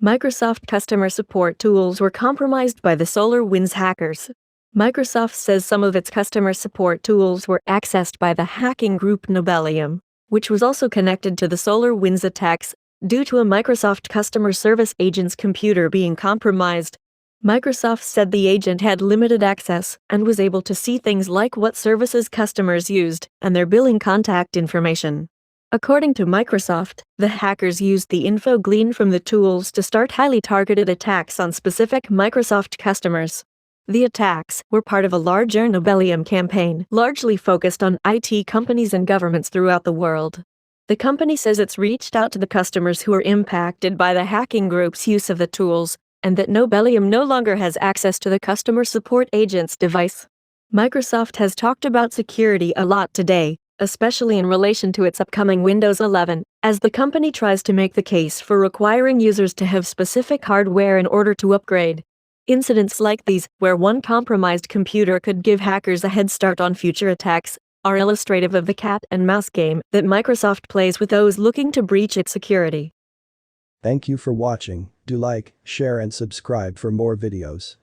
Microsoft customer support tools were compromised by the SolarWinds hackers. Microsoft says some of its customer support tools were accessed by the hacking group Nobelium, which was also connected to the SolarWinds attacks, due to a Microsoft customer service agent's computer being compromised. Microsoft said the agent had limited access and was able to see things like what services customers used and their billing contact information. According to Microsoft, the hackers used the info gleaned from the tools to start highly targeted attacks on specific Microsoft customers. The attacks were part of a larger Nobelium campaign, largely focused on IT companies and governments throughout the world. The company says it's reached out to the customers who were impacted by the hacking group's use of the tools, and that Nobelium no longer has access to the customer support agent's device. Microsoft has talked about security a lot today, especially in relation to its upcoming Windows 11, as the company tries to make the case for requiring users to have specific hardware in order to upgrade. Incidents like these, where one compromised computer could give hackers a head start on future attacks, are illustrative of the cat and mouse game that Microsoft plays with those looking to breach its security. Thank you for watching. Do like, share and subscribe for more videos.